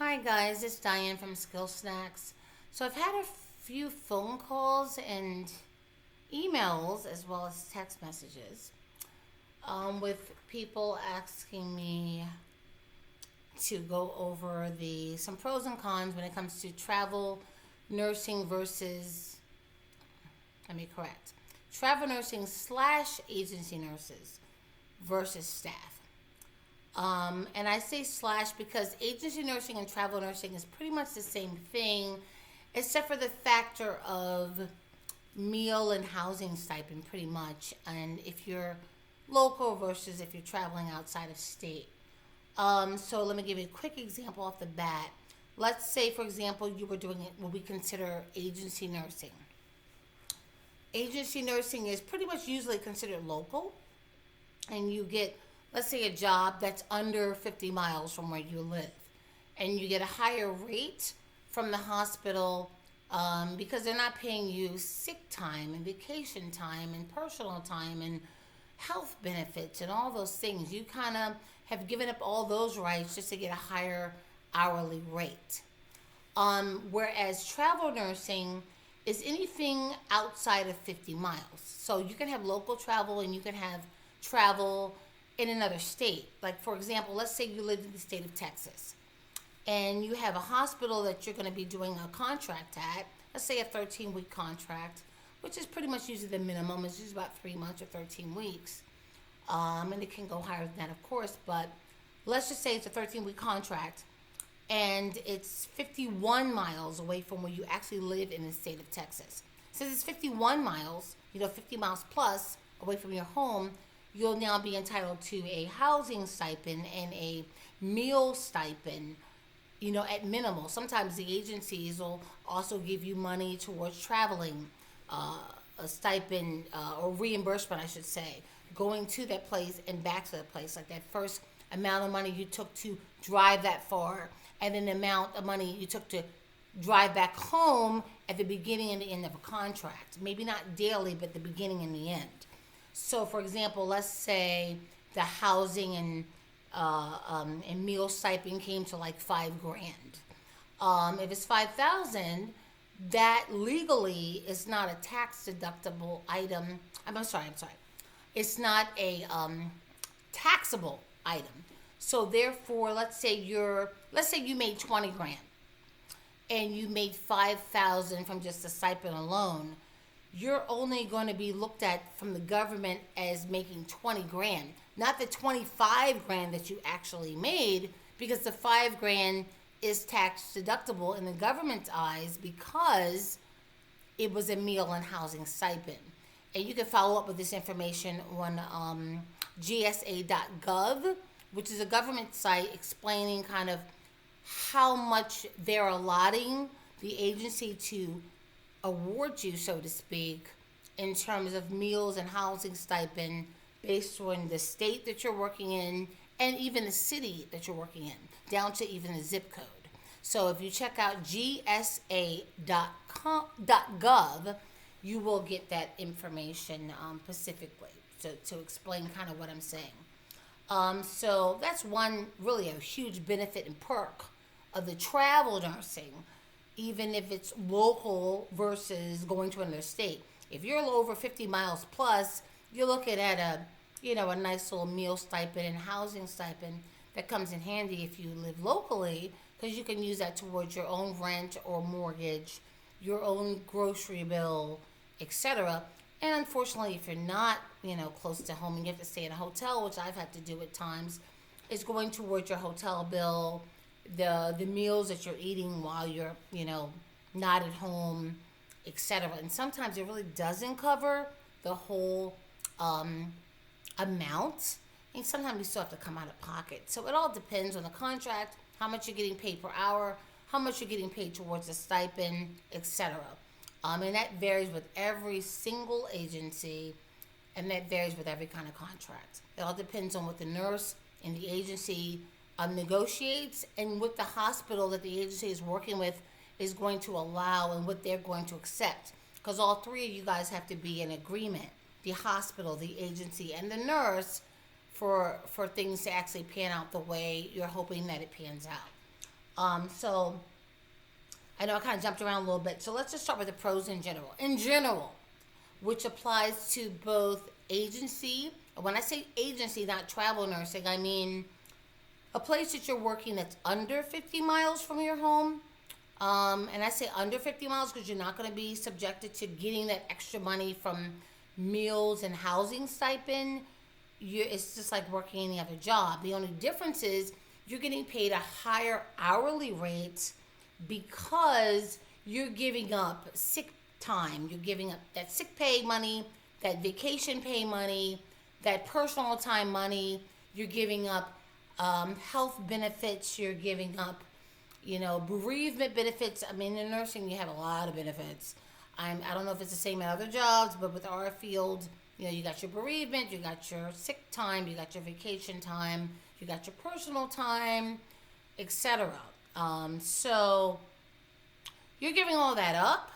Hi guys, it's Diane from SkillSnacks. So I've had a few phone calls and emails as well as text messages with people asking me to go over the some pros and cons when it comes to travel nursing versus, let me correct, travel nursing slash agency nurses versus staff. And I say slash because agency nursing and travel nursing is pretty much the same thing, except for the factor of meal and housing stipend, pretty much. And if you're local versus if you're traveling outside of state. So let me give you a quick example off the bat. Let's say, for example, you were doing what we consider agency nursing. Agency nursing is pretty much usually considered local, and you get, let's say, a job that's under 50 miles from where you live, and you get a higher rate from the hospital because they're not paying you sick time and vacation time and personal time and health benefits and all those things. You kind of have given up all those rights just to get a higher hourly rate. Whereas travel nursing is anything outside of 50 miles. So you can have local travel and you can have travel in another state. Like, for example, let's say you live in the state of Texas and you have a hospital that you're going to be doing a contract at, let's say a 13-week contract, which is pretty much usually the minimum. It's usually about 3 months or 13 weeks. And it can go higher than that, of course, but let's just say it's a 13-week contract and it's 51 miles away from where you actually live in the state of Texas. Since it's 51 miles, 50 miles plus away from your home, you'll now be entitled to a housing stipend and a meal stipend, at minimal. Sometimes the agencies will also give you money towards traveling, a stipend or reimbursement, I should say, going to that place and back to that place. Like that first amount of money you took to drive that far, and then the amount of money you took to drive back home at the beginning and the end of a contract. Maybe not daily, but the beginning and the end. So, for example, let's say the housing and meal stipend came to like $5,000. If it's 5,000, that legally is not a tax deductible item. I'm sorry. It's not a taxable item. So therefore, let's say you made 20 grand, and you made 5,000 from just the stipend alone. You're only going to be looked at from the government as making 20 grand, not the 25 grand that you actually made, because the 5 grand is tax deductible in the government's eyes because it was a meal and housing stipend. And you can follow up with this information on gsa.gov, which is a government site explaining kind of how much they're allotting the agency to award you, so to speak, in terms of meals and housing stipend based on the state that you're working in and even the city that you're working in, down to even the zip code. So if you check out gsa.gov, you will get that information specifically to explain kind of what I'm saying. So that's one really a huge benefit and perk of the travel nursing, even if it's local versus going to another state. If you're over 50 miles plus, you're looking at a nice little meal stipend and housing stipend that comes in handy if you live locally, because you can use that towards your own rent or mortgage, your own grocery bill, etc. And unfortunately, if you're not, close to home and you have to stay in a hotel, which I've had to do at times, is going towards your hotel bill, the meals that you're eating while you're, not at home, etc. And sometimes it really doesn't cover the whole amount. And sometimes you still have to come out of pocket. So it all depends on the contract, how much you're getting paid per hour, how much you're getting paid towards the stipend, etc. And that varies with every single agency, and that varies with every kind of contract. It all depends on what the nurse and the agency negotiates, and what the hospital that the agency is working with is going to allow and what they're going to accept. Because all three of you guys have to be in agreement, the hospital, the agency, and the nurse, for things to actually pan out the way you're hoping that it pans out. So I know I kind of jumped around a little bit. So let's just start with the pros in general. In general, which applies to both agency. When I say agency, not travel nursing, I mean a place that you're working that's under 50 miles from your home. And I say under 50 miles because you're not going to be subjected to getting that extra money from meals and housing stipend. It's just like working any other job. The only difference is you're getting paid a higher hourly rate because you're giving up sick time. You're giving up that sick pay money, that vacation pay money, that personal time money. You're giving up health benefits. You're giving up, bereavement benefits. I mean, in nursing, you have a lot of benefits. I don't know if it's the same in other jobs, but with our field, you got your bereavement, you got your sick time, you got your vacation time, you got your personal time, etc. So you're giving all that up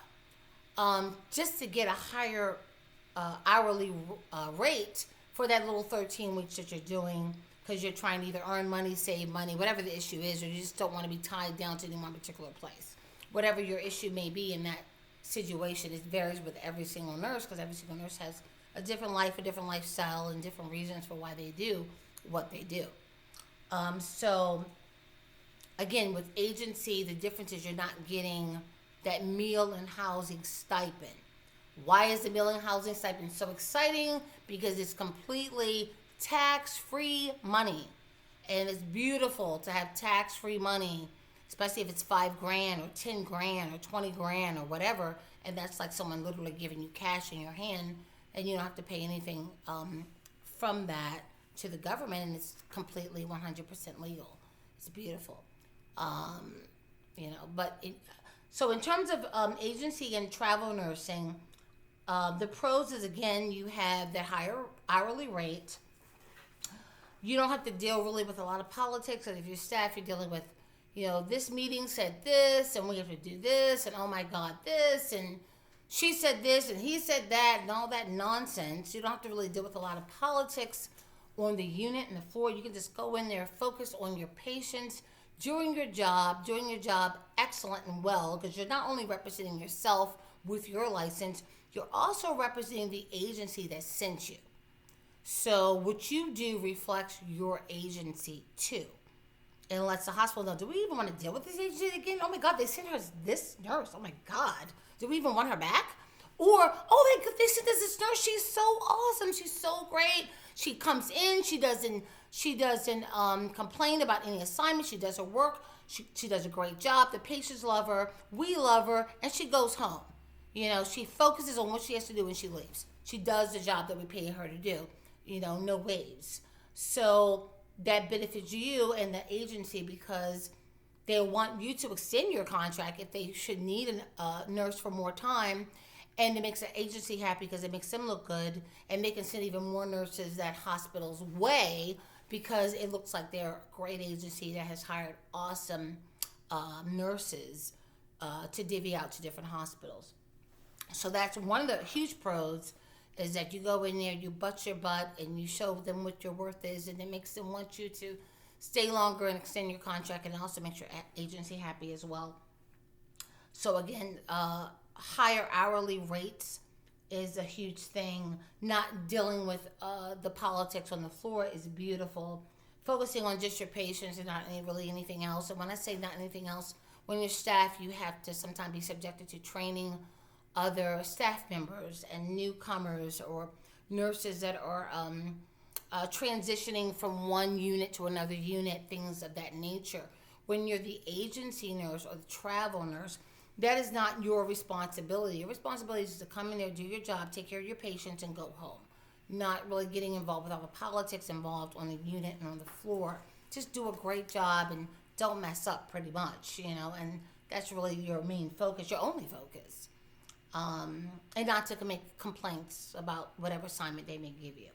just to get a higher hourly rate for that little 13 weeks that you're doing because you're trying to either earn money, save money, whatever the issue is, or you just don't want to be tied down to any one particular place. Whatever your issue may be in that situation, it varies with every single nurse because every single nurse has a different life, a different lifestyle, and different reasons for why they do what they do. So, again, with agency, the difference is you're not getting that meal and housing stipend. Why is the meal and housing stipend so exciting? Because it's completely tax-free money. And it's beautiful to have tax-free money, especially if it's $5,000 or $10,000 or $20,000 or whatever. And that's like someone literally giving you cash in your hand and you don't have to pay anything from that to the government, and it's completely 100% legal. It's beautiful. So in terms of agency and travel nursing, the pros is, again, you have that higher hourly rate. You don't have to deal really with a lot of politics. And if you're staff, you're dealing with, this meeting said this, and we have to do this, and oh my God, this, and she said this, and he said that, and all that nonsense. You don't have to really deal with a lot of politics on the unit and the floor. You can just go in there, focus on your patients, doing your job excellent and well, because you're not only representing yourself with your license, you're also representing the agency that sent you. So what you do reflects your agency too. And lets the hospital know, do we even want to deal with this agency again? Oh my God, they sent her this nurse. Oh my God. Do we even want her back? Or, they sent us this nurse. She's so awesome. She's so great. She comes in. She doesn't complain about any assignment. She does her work. She does a great job. The patients love her. We love her. And she goes home. She focuses on what she has to do when she leaves. She does the job that we pay her to do. No waves. So that benefits you and the agency because they want you to extend your contract if they should need a nurse for more time. And it makes the agency happy because it makes them look good. And they can send even more nurses that hospital's way because it looks like they're a great agency that has hired awesome nurses to divvy out to different hospitals. So that's one of the huge pros, is that you go in there, you butt your butt, and you show them what your worth is, and it makes them want you to stay longer and extend your contract, and it also makes your agency happy as well. So again, higher hourly rates is a huge thing. Not dealing with the politics on the floor is beautiful. Focusing on just your patients and not really anything else. And when I say not anything else, when you're staff, you have to sometimes be subjected to training other staff members and newcomers or nurses that are transitioning from one unit to another unit, things of that nature. When you're the agency nurse or the travel nurse, that is not your responsibility. Your responsibility is to come in there, do your job, take care of your patients, and go home. Not really getting involved with all the politics involved on the unit and on the floor. Just do a great job and don't mess up, pretty much, and that's really your main focus, your only focus. And not to make complaints about whatever assignment they may give you.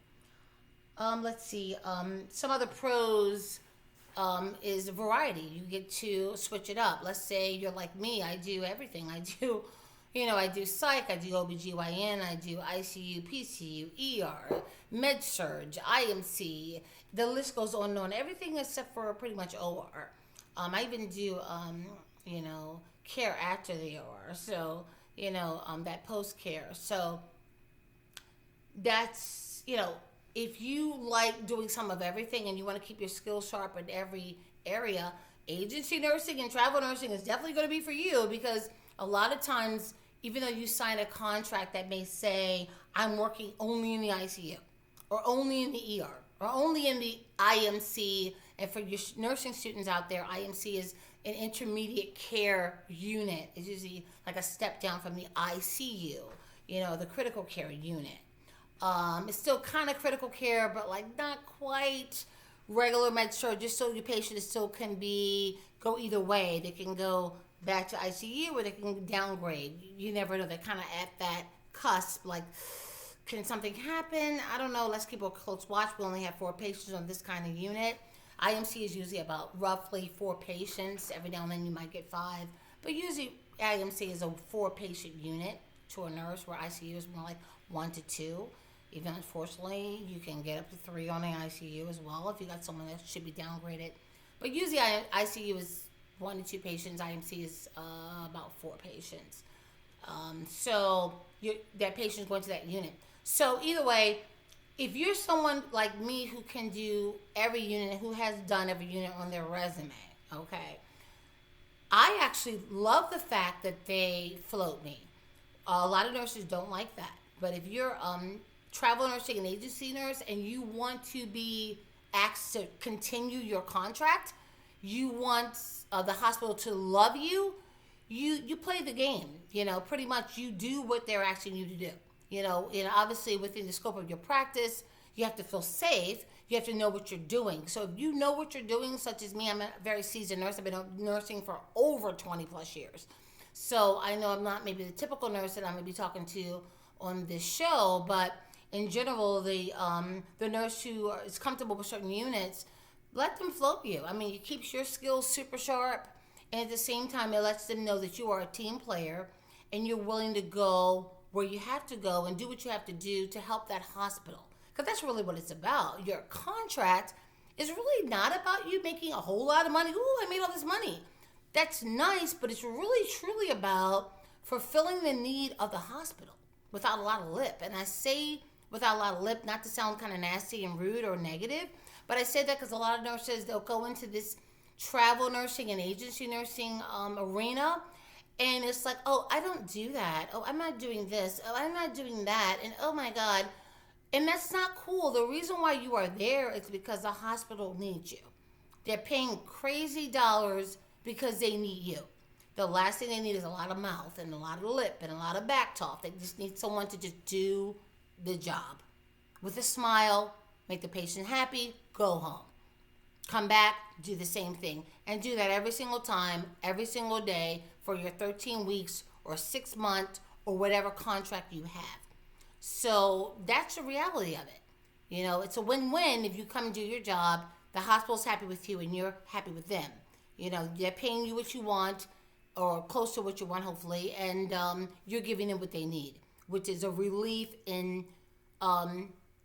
Let's see. Some other pros is variety. You get to switch it up. Let's say you're like me. I do everything. I do psych. I do OBGYN. I do ICU, PCU, ER, med-surg, IMC. The list goes on and on. Everything except for pretty much OR. I even do, you know, care after the OR. So, that post care. So that's, if you like doing some of everything and you want to keep your skills sharp in every area, agency nursing and travel nursing is definitely going to be for you, because a lot of times, even though you sign a contract that may say, I'm working only in the ICU or only in the ER or only in the IMC, and for your nursing students out there, IMC is an intermediate care unit. It's usually like a step down from the ICU, the critical care unit. It's still kind of critical care, but like not quite regular med surg, just so your patient still can go either way. They can go back to ICU or they can downgrade. You never know. They're kind of at that cusp. Like, can something happen? I don't know. Let's keep a close watch. We only have 4 patients on this kind of unit. IMC is usually about roughly 4 patients. Every now and then you might get 5. But usually IMC is a 4-patient unit to a nurse, where ICU is more like 1 to 2. Even unfortunately, you can get up to 3 on the ICU as well if you got someone that should be downgraded. But usually ICU is 1 to 2 patients. IMC is about 4 patients. So that patient's going to that unit. So either way, if you're someone like me who can do every unit, who has done every unit on their resume, okay, I actually love the fact that they float me. A lot of nurses don't like that. But if you're travel nursing and agency nurse and you want to be asked to continue your contract, you want the hospital to love you, you play the game. Pretty much you do what they're asking you to do. And obviously within the scope of your practice, you have to feel safe. You have to know what you're doing. So if you know what you're doing, such as me, I'm a very seasoned nurse. I've been nursing for over 20 plus years. So I know I'm not maybe the typical nurse that I'm going to be talking to on this show, but in general, the nurse who is comfortable with certain units, let them float you. I mean, it keeps your skills super sharp, and at the same time, it lets them know that you are a team player and you're willing to go where you have to go and do what you have to do to help that hospital. Because that's really what it's about. Your contract is really not about you making a whole lot of money. Ooh, I made all this money. That's nice, but it's really, truly about fulfilling the need of the hospital without a lot of lip. And I say without a lot of lip, not to sound kind of nasty and rude or negative, but I say that because a lot of nurses, they'll go into this travel nursing and agency nursing arena, and it's like, oh, I don't do that. Oh, I'm not doing this. Oh, I'm not doing that. And oh my God. And that's not cool. The reason why you are there is because the hospital needs you. They're paying crazy dollars because they need you. The last thing they need is a lot of mouth and a lot of lip and a lot of back talk. They just need someone to just do the job with a smile, make the patient happy, go home. Come back, do the same thing. And do that every single time, every single day for your 13 weeks or 6 months or whatever contract you have. So that's the reality of it. It's a win-win if you come and do your job, the hospital's happy with you and you're happy with them. They're paying you what you want or close to what you want, hopefully, and you're giving them what they need, which is a relief in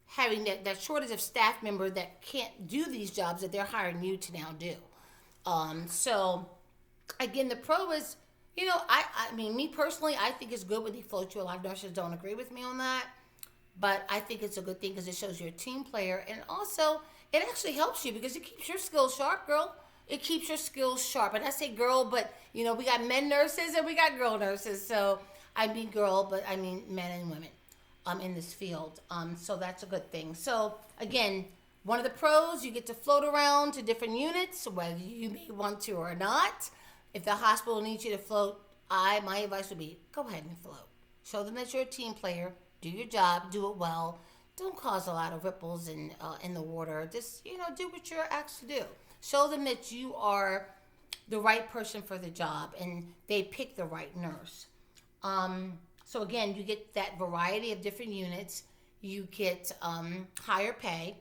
having that shortage of staff member that can't do these jobs that they're hiring you to now do. So, again, the pro is, I mean, me personally, I think it's good when they float you. A lot of nurses don't agree with me on that, but I think it's a good thing because it shows you're a team player, and also it actually helps you because it keeps your skills sharp, girl. It keeps your skills sharp. And I say girl, but, we got men nurses and we got girl nurses. So I mean girl, but I mean men and women in this field. So that's a good thing. So, again, one of the pros, you get to float around to different units, whether you may want to or not. If the hospital needs you to float, my advice would be go ahead and float. Show them that you're a team player. Do your job. Do it well. Don't cause a lot of ripples in the water. Just, do what you're asked to do. Show them that you are the right person for the job and they pick the right nurse. So again, you get that variety of different units. You get higher pay.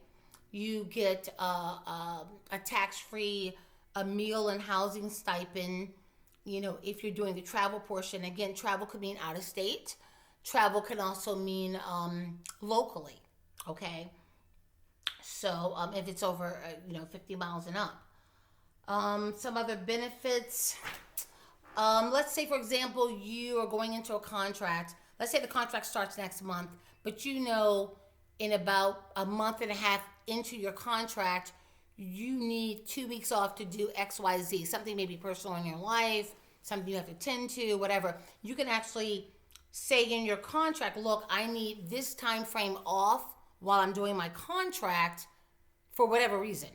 You get a tax-free meal and housing stipend. If you're doing the travel portion, again, travel could mean out of state. Travel can also mean locally. Okay. So if it's over 50 miles and up. Some other benefits. Let's say, for example, you are going into a contract. Let's say the contract starts next month, but you know in about a month and a half into your contract, you need 2 weeks off to do XYZ, something maybe personal in your life, something you have to tend to, whatever. You can actually say in your contract, look, I need this time frame off while I'm doing my contract for whatever reason.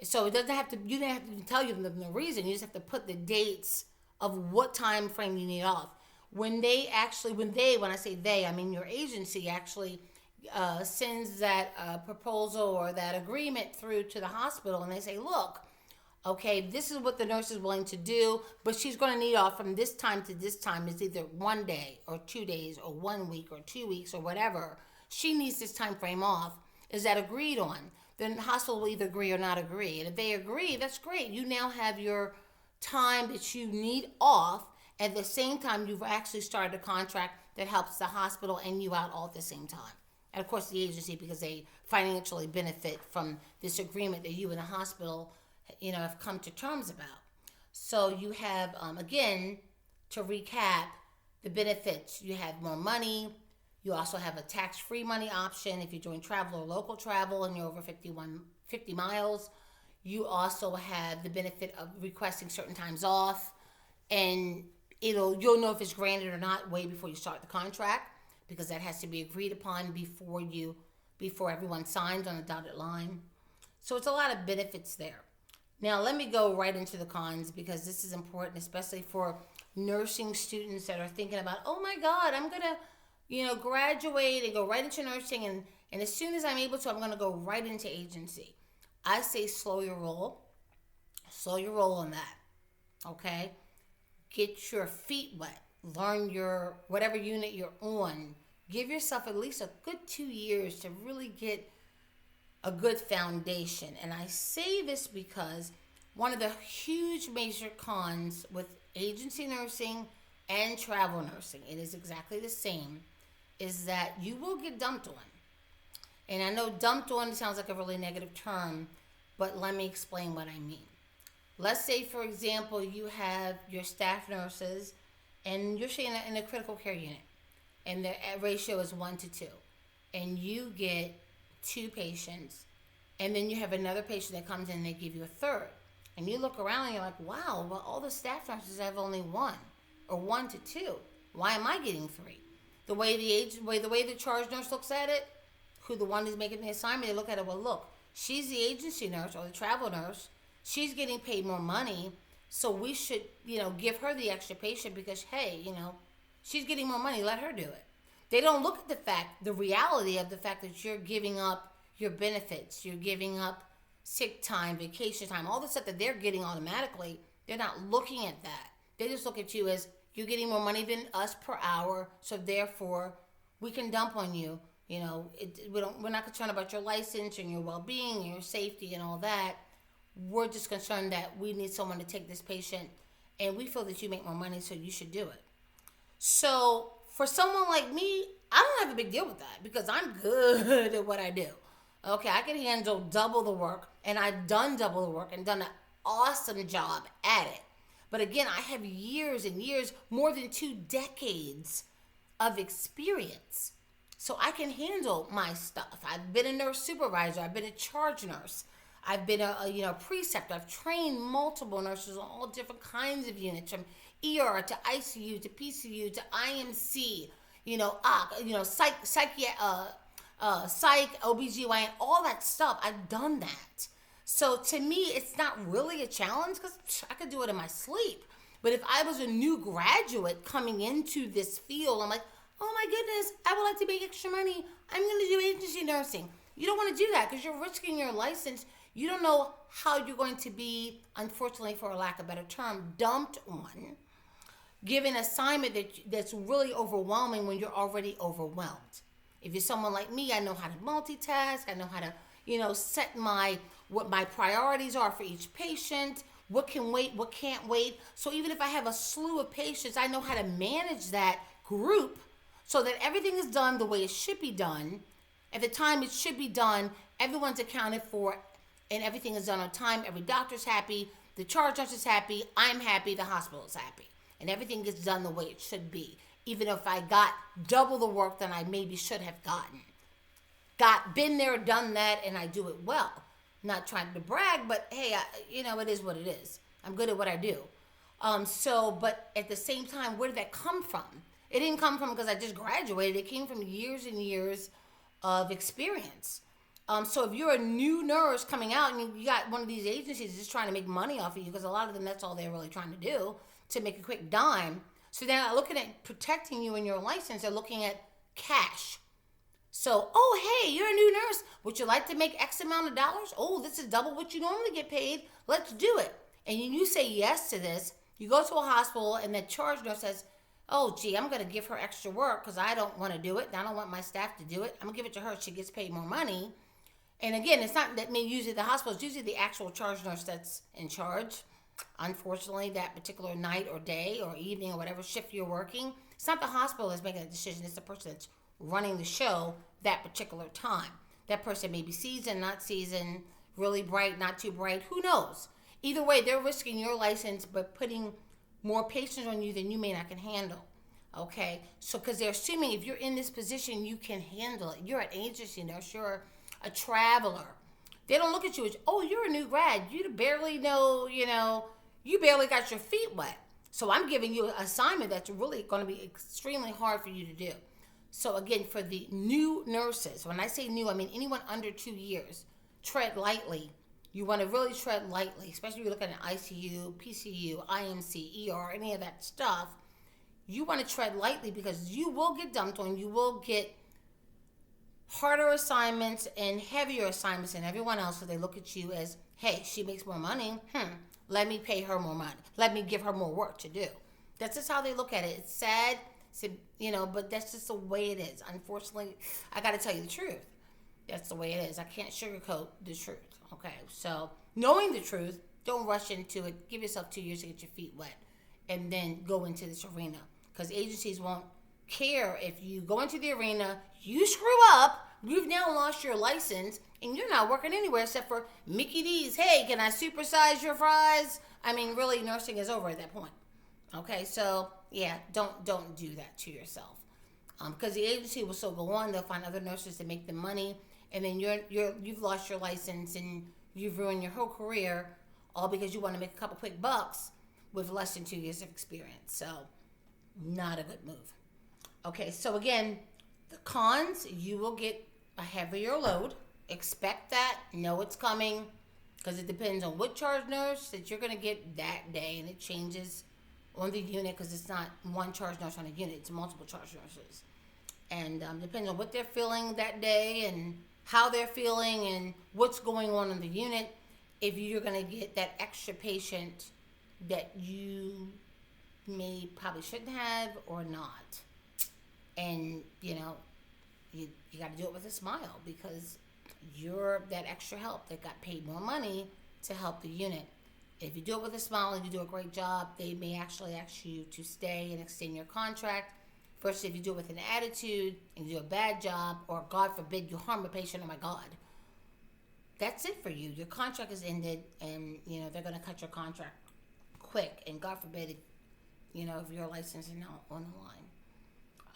So it doesn't have to, you don't have to tell you the reason. You just have to put the dates of what time frame you need off. When I say they, I mean your agency actually sends that proposal or that agreement through to the hospital, and they say, look, okay, this is what the nurse is willing to do, but she's going to need off from this time to this time. It's either 1 day or 2 days or 1 week or 2 weeks or whatever. She needs this time frame off. Is that agreed on? Then the hospital will either agree or not agree. And if they agree, that's great. You now have your time that you need off. At the same time, you've actually started a contract that helps the hospital and you out all at the same time. And of course the agency, because they financially benefit from this agreement that you and the hospital, have come to terms about. So you have, again, to recap, the benefits. You have more money. You also have a tax-free money option if you're doing travel or local travel and you're over 50 miles. You also have the benefit of requesting certain times off, and you'll know if it's granted or not way before you start the contract, because that has to be agreed upon before everyone signs on the dotted line. So it's a lot of benefits there. Now let me go right into the cons, because this is important, especially for nursing students that are thinking about, oh my God, I'm gonna, graduate and go right into nursing, and as soon as I'm able to, I'm gonna go right into agency. I say slow your roll on that, okay? Get your feet wet, learn your, whatever unit you're on. Give yourself at least a good 2 years to really get a good foundation. And I say this because one of the huge major cons with agency nursing and travel nursing, it is exactly the same, is that you will get dumped on. And I know dumped on sounds like a really negative term, but let me explain what I mean. Let's say, for example, you have your staff nurses and you're in a critical care unit and the ratio is 1-2, and you get 2 patients, and then you have another patient that comes in and they give you a third. And you look around and you're like, wow, well, all the staff nurses have only 1 or 1-2. Why am I getting 3? The way the charge nurse looks at it, who the one who's making the assignment, they look at it, well, look, she's the agency nurse or the travel nurse. She's getting paid more money, so we should, give her the extra patient because, hey, she's getting more money. Let her do it. They don't look at the reality of the fact that you're giving up your benefits. You're giving up sick time, vacation time, all the stuff that they're getting automatically. They're not looking at that. They just look at you as you're getting more money than us per hour, so therefore we can dump on you. We're not concerned about your license and your well-being and your safety and all that. We're just concerned that we need someone to take this patient, and we feel that you make more money, so you should do it. So for someone like me, I don't have a big deal with that because I'm good at what I do. Okay, I can handle double the work, and I've done double the work and done an awesome job at it. But again, I have years and years, more than 2 decades of experience. So I can handle my stuff. I've been a nurse supervisor. I've been a charge nurse. I've been a preceptor. I've trained multiple nurses on all different kinds of units, from ER to ICU to PCU to IMC, psych, OBGYN, all that stuff. I've done that. So to me, it's not really a challenge because I could do it in my sleep. But if I was a new graduate coming into this field, I'm like, oh my goodness, I would like to make extra money. I'm going to do agency nursing. You don't want to do that because you're risking your license. You don't know how you're going to be, unfortunately, for a lack of a better term, dumped on, given an assignment that's really overwhelming when you're already overwhelmed. If you're someone like me, I know how to multitask. I know how to, set what my priorities are for each patient, what can wait, what can't wait. So even if I have a slew of patients, I know how to manage that group so that everything is done the way it should be done. At the time it should be done, everyone's accounted for, and everything is done on time. Every doctor's happy. The charge nurse is happy, I'm happy, the hospital is happy. And everything gets done the way it should be. Even if I got double the work than I maybe should have gotten. Been there, done that, and I do it well. Not trying to brag, but hey, it is what it is. I'm good at what I do. But at the same time, where did that come from? It didn't come from because I just graduated. It came from years and years of experience. So if you're a new nurse coming out and you got one of these agencies just trying to make money off of you, because a lot of them, that's all they're really trying to do, to make a quick dime. So they're not looking at protecting you and your license. They're looking at cash. So, oh, hey, you're a new nurse. Would you like to make X amount of dollars? Oh, this is double what you normally get paid. Let's do it. And you say yes to this. You go to a hospital and the charge nurse says, oh, gee, I'm going to give her extra work because I don't want to do it. I don't want my staff to do it. I'm going to give it to her. She gets paid more money. And again, it's not that usually the hospital, it's usually the actual charge nurse that's in charge. Unfortunately, that particular night or day or evening or whatever shift you're working, it's not the hospital that's making a decision. It's the person that's running the show that particular time. That person may be seasoned, not seasoned, really bright, not too bright. Who knows? Either way, they're risking your license but putting more patients on you than you may not can handle. Okay? So because they're assuming if you're in this position, you can handle it. You're an agency nurse. You're a traveler. They don't look at you as, oh, you're a new grad. You barely know, you barely got your feet wet. So I'm giving you an assignment that's really going to be extremely hard for you to do. So again, for the new nurses, when I say new, I mean anyone under 2 years, tread lightly. You want to really tread lightly, especially if you're looking at ICU, PCU, IMC, ER, any of that stuff. You want to tread lightly because you will get dumped on. You will get harder assignments and heavier assignments than everyone else, so they look at you as, hey, she makes more money. Let me pay her more money. Let me give her more work to do. That's just how they look at it. It's sad, but that's just the way it is. Unfortunately, I got to tell you the truth. That's the way it is. I can't sugarcoat the truth. Okay, so knowing the truth, don't rush into it. Give yourself 2 years to get your feet wet and then go into this arena, because agencies won't care if you go into the arena, you screw up, you've now lost your license, and you're not working anywhere except for Mickey D's. Hey, can I supersize your fries? I mean, really, nursing is over at that point. Okay, so yeah, don't do that to yourself, because the agency will still go on. They'll find other nurses to make them money, and then you've lost your license and you've ruined your whole career, all because you want to make a couple quick bucks with less than 2 years of experience. So, not a good move. Okay, so again, the cons, you will get a heavier load. Expect that. Know it's coming, because it depends on what charge nurse that you're going to get that day, and it changes on the unit because it's not one charge nurse on a unit. It's multiple charge nurses. And depends on what they're feeling that day and how they're feeling and what's going on in the unit, if you're going to get that extra patient that you probably shouldn't have or not. And, you got to do it with a smile, because you're that extra help that got paid more money to help the unit. If you do it with a smile and you do a great job, they may actually ask you to stay and extend your contract. Versus if you do it with an attitude and you do a bad job, or God forbid you harm a patient, oh my God, that's it for you. Your contract is ended, and they're going to cut your contract quick. And God forbid, if your license is not on the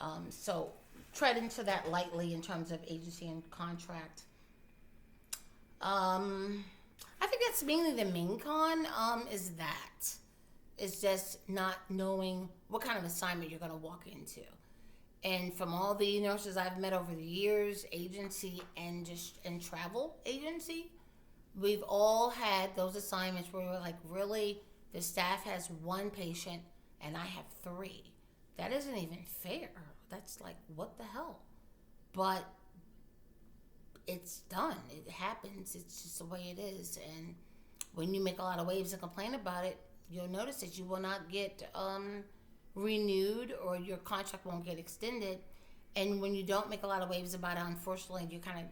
line. So tread into that lightly in terms of agency and contract. I think that's mainly the main con. Is that it's just not knowing what kind of assignment you're going to walk into. And from all the nurses I've met over the years, agency and travel agency, we've all had those assignments where we're like, really, the staff has one patient and I have 3. That isn't even fair. That's like, what the hell? But it's done. It happens. It's just the way it is. And when you make a lot of waves and complain about it, you'll notice that you will not get renewed, or your contract won't get extended. And when you don't make a lot of waves about it, unfortunately, you're kind of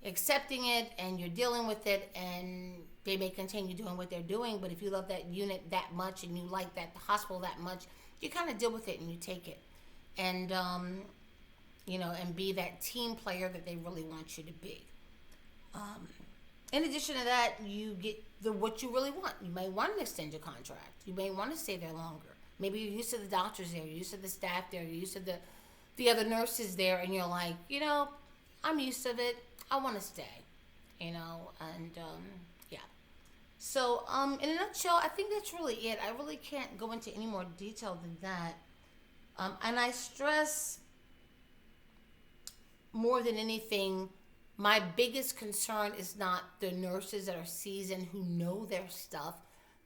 accepting it and you're dealing with it, and they may continue doing what they're doing. But if you love that unit that much and you like that hospital that much, you kind of deal with it and you take it. And, and be that team player that they really want you to be. In addition to that, you get what you really want. You may want to extend your contract. You may want to stay there longer. Maybe you're used to the doctors there, you're used to the staff there, you're used to the other nurses there, and you're like, I'm used to it. I want to stay. And yeah. So in a nutshell, I think that's really it. I really can't go into any more detail than that. And I stress more than anything, my biggest concern is not the nurses that are seasoned who know their stuff.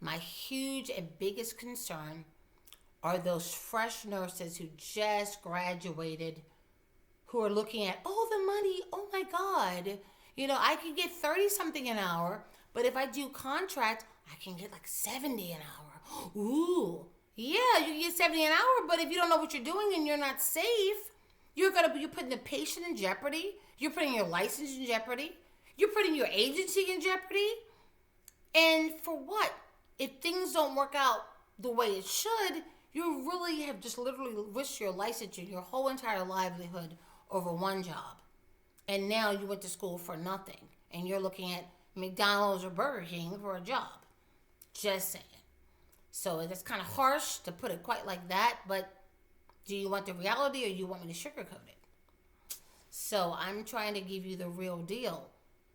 My huge and biggest concern are those fresh nurses who just graduated, who are looking at, the money, oh my God. I can get 30 something an hour, but if I do contract, I can get like 70 an hour. Ooh, yeah, you can get 70 an hour, but if you don't know what you're doing and you're not safe, you're putting the patient in jeopardy. You're putting your license in jeopardy. You're putting your agency in jeopardy. And for what? If things don't work out the way it should, you really have just literally risked your licensure, your whole entire livelihood over one job. And now you went to school for nothing. And you're looking at McDonald's or Burger King for a job. Just saying. So that's kind of harsh to put it quite like that, but do you want the reality or you want me to sugarcoat it? So I'm trying to give you the real deal.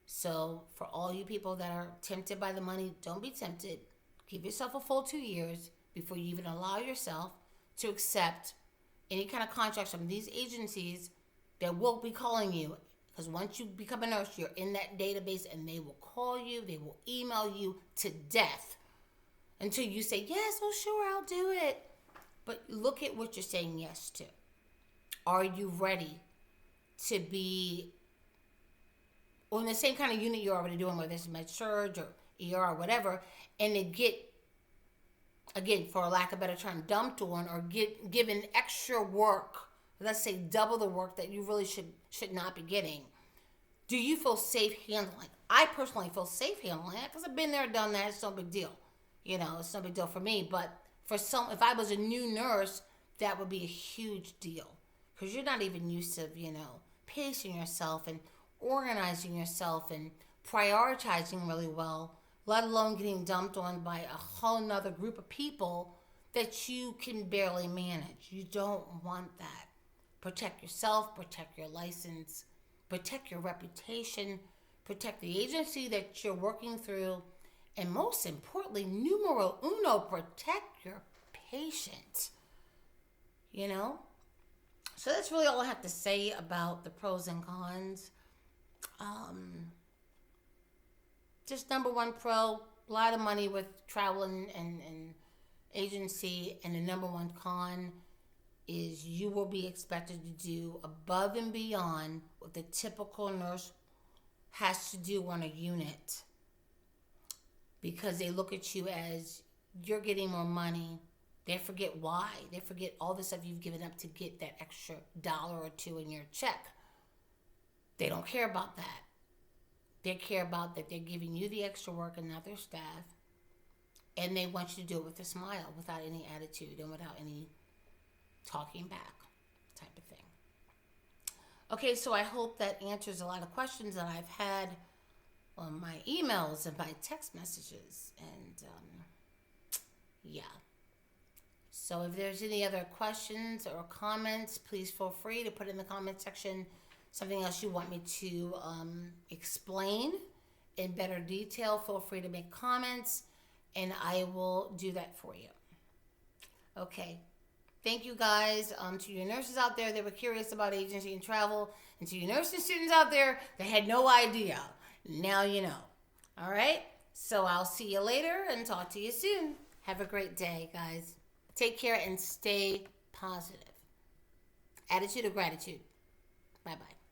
So for all you people that are tempted by the money, don't be tempted. Give yourself a full 2 years before you even allow yourself to accept any kind of contracts from these agencies that will be calling you. Because once you become a nurse, you're in that database and they will call you, they will email you to death until you say, yes, oh sure, I'll do it. But look at what you're saying yes to. Are you ready to be in the same kind of unit you're already doing, whether it's med-surg or ER or whatever, and to get, again, for lack of a better term, dumped on or get given extra work, let's say double the work that you really should not be getting? Do you feel safe handling? I personally feel safe handling it because I've been there, done that. It's no big deal. It's no big deal for me. But for if I was a new nurse, that would be a huge deal because you're not even used to, pacing yourself and organizing yourself and prioritizing really well, let alone getting dumped on by a whole nother group of people that you can barely manage. You don't want that. Protect yourself, protect your license, protect your reputation, protect the agency that you're working through, and most importantly, numero uno, protect your patient. So that's really all I have to say about the pros and cons. Just number one pro, a lot of money with travel and agency, and the number one con is you will be expected to do above and beyond what the typical nurse has to do on a unit because they look at you as you're getting more money. They forget why. They forget all the stuff you've given up to get that extra dollar or two in your check. They don't care about that. They care about that they're giving you the extra work and not their staff. And they want you to do it with a smile, without any attitude and without any talking back type of thing. Okay, so I hope that answers a lot of questions that I've had on my emails and my text messages. And yeah. So if there's any other questions or comments, please feel free to put in the comment section something else you want me to explain in better detail. Feel free to make comments and I will do that for you. Okay. Thank you guys. To your nurses out there that were curious about agency and travel, and to your nursing students out there that had no idea. Now you know. All right? So I'll see you later and talk to you soon. Have a great day, guys. Take care and stay positive. Attitude of gratitude. Bye-bye.